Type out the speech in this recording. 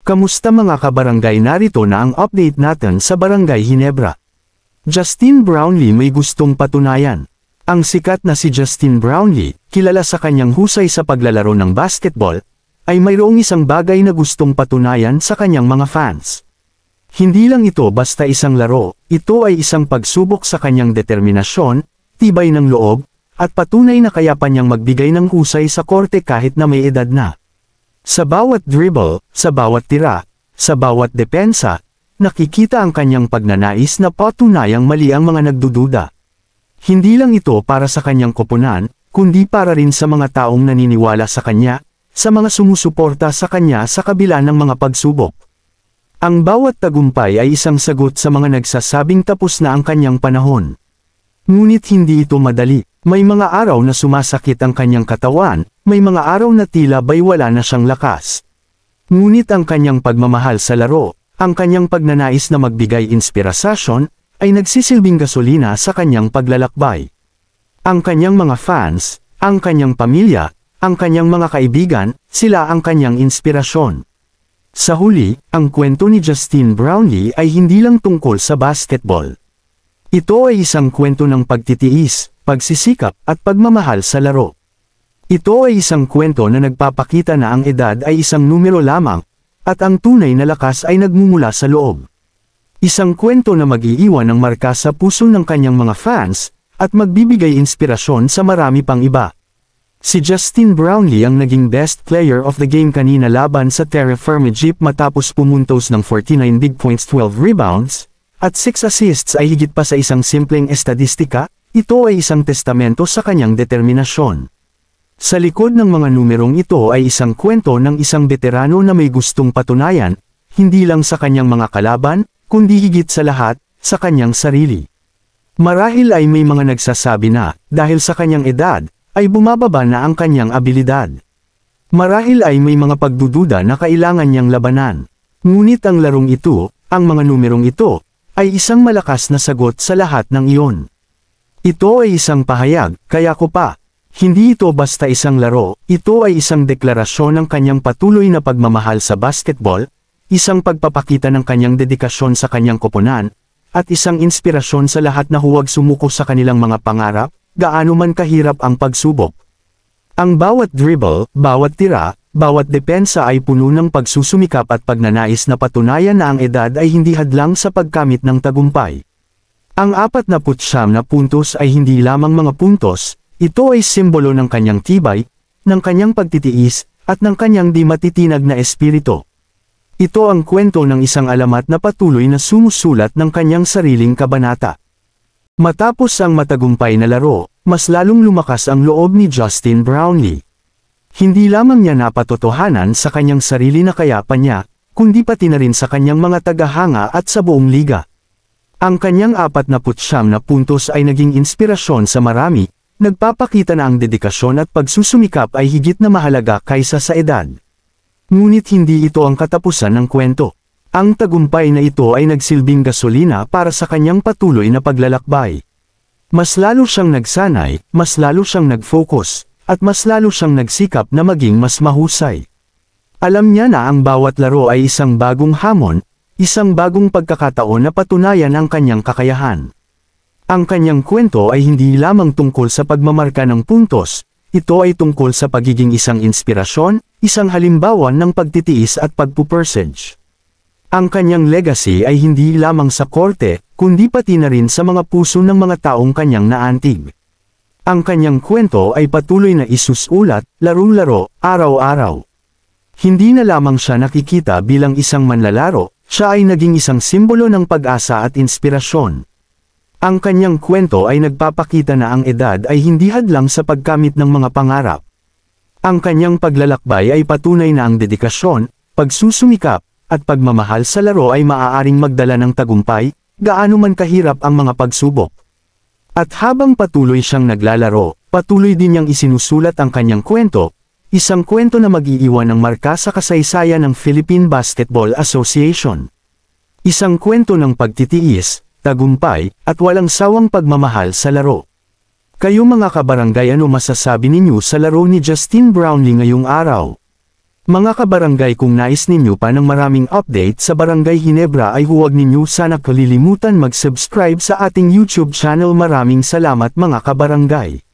Kamusta mga kabarangay, narito na ang update natin sa Barangay Ginebra. Justin Brownlee may gustong patunayan. Ang sikat na si Justin Brownlee, kilala sa kanyang husay sa paglalaro ng basketball, ay mayroong isang bagay na gustong patunayan sa kanyang mga fans. Hindi lang ito basta isang laro, ito ay isang pagsubok sa kanyang determinasyon, tibay ng loob, at patunay na kaya pa niyang magbigay ng husay sa korte kahit na may edad na. Sa bawat dribble, sa bawat tira, sa bawat depensa, nakikita ang kanyang pagnanais na patunayang mali ang mga nagdududa. Hindi lang ito para sa kanyang koponan, kundi para rin sa mga taong naniniwala sa kanya, sa mga sumusuporta sa kanya sa kabila ng mga pagsubok. Ang bawat tagumpay ay isang sagot sa mga nagsasabing tapos na ang kanyang panahon. Ngunit hindi ito madali. May mga araw na sumasakit ang kanyang katawan, may mga araw na tila ba'y wala na siyang lakas. Ngunit ang kanyang pagmamahal sa laro, ang kanyang pagnanais na magbigay inspirasyon, ay nagsisilbing gasolina sa kanyang paglalakbay. Ang kanyang mga fans, ang kanyang pamilya, ang kanyang mga kaibigan, sila ang kanyang inspirasyon. Sa huli, ang kwento ni Justin Brownlee ay hindi lang tungkol sa basketball. Ito ay isang kwento ng pagtitiis, pagsisikap, at pagmamahal sa laro. Ito ay isang kwento na nagpapakita na ang edad ay isang numero lamang, at ang tunay na lakas ay nagmumula sa loob. Isang kwento na mag-iiwan ng marka sa puso ng kanyang mga fans, at magbibigay inspirasyon sa marami pang iba. Si Justin Brownlee ang naging best player of the game kanina laban sa Terre Firme Jeep matapos pumuntos ng 49 big points, 12 rebounds, at 6 assists ay higit pa sa isang simpleng estadistika. Ito ay isang testamento sa kanyang determinasyon. Sa likod ng mga numerong ito ay isang kwento ng isang veterano na may gustong patunayan, hindi lang sa kanyang mga kalaban, kundi higit sa lahat, sa kanyang sarili. Marahil ay may mga nagsasabi na, dahil sa kanyang edad, ay bumababa na ang kanyang abilidad. Marahil ay may mga pagdududa na kailangan niyang labanan. Ngunit ang larong ito, ang mga numerong ito, ay isang malakas na sagot sa lahat ng iyon. Ito ay isang pahayag, kaya ko pa. Hindi ito basta isang laro, ito ay isang deklarasyon ng kanyang patuloy na pagmamahal sa basketball, isang pagpapakita ng kanyang dedikasyon sa kanyang koponan, at isang inspirasyon sa lahat na huwag sumuko sa kanilang mga pangarap, gaano man kahirap ang pagsubok. Ang bawat dribble, bawat tira, bawat depensa ay puno ng pagsusumikap at pagnanais na patunayan na ang edad ay hindi hadlang sa pagkamit ng tagumpay. Ang 49 na puntos ay hindi lamang mga puntos, ito ay simbolo ng kanyang tibay, ng kanyang pagtitiis, at ng kanyang di matitinag na espiritu. Ito ang kwento ng isang alamat na patuloy na sumusulat ng kanyang sariling kabanata. Matapos ang matagumpay na laro, mas lalong lumakas ang loob ni Justin Brownlee. Hindi lamang niya napatotohanan sa kanyang sarili na kayapan niya, kundi pati na rin sa kanyang mga tagahanga at sa buong liga. Ang kanyang 49 na puntos ay naging inspirasyon sa marami, nagpapakita na ang dedikasyon at pagsusumikap ay higit na mahalaga kaysa sa edad. Ngunit hindi ito ang katapusan ng kwento. Ang tagumpay na ito ay nagsilbing gasolina para sa kanyang patuloy na paglalakbay. Mas lalo siyang nagsanay, mas lalo siyang nag-focus, at mas lalo siyang nagsikap na maging mas mahusay. Alam niya na ang bawat laro ay isang bagong hamon, isang bagong pagkakataon na patunayan ang kanyang kakayahan. Ang kanyang kwento ay hindi lamang tungkol sa pagmamarka ng puntos, ito ay tungkol sa pagiging isang inspirasyon, isang halimbawa ng pagtitiis at pagpupursige. Ang kanyang legacy ay hindi lamang sa korte, kundi pati na rin sa mga puso ng mga taong kanyang naantig. Ang kanyang kwento ay patuloy na isusulat, laro-laro, araw-araw. Hindi na lamang siya nakikita bilang isang manlalaro, siya ay naging isang simbolo ng pag-asa at inspirasyon. Ang kanyang kwento ay nagpapakita na ang edad ay hindi hadlang sa pagkamit ng mga pangarap. Ang kanyang paglalakbay ay patunay na ang dedikasyon, pagsusumikap, at pagmamahal sa laro ay maaaring magdala ng tagumpay, gaano man kahirap ang mga pagsubok. At habang patuloy siyang naglalaro, patuloy din niyang isinusulat ang kanyang kwento, isang kwento na mag-iiwan ng marka sa kasaysayan ng Philippine Basketball Association. Isang kwento ng pagtitiis, tagumpay, at walang sawang pagmamahal sa laro. Kayo mga kabarangay, ano masasabi ninyo sa laro ni Justin Brownlee ngayong araw? Mga kabarangay, kung nais ninyo pa ng maraming update sa Barangay Ginebra ay huwag ninyo sana kalilimutan mag-subscribe sa ating YouTube channel. Maraming salamat mga kabarangay.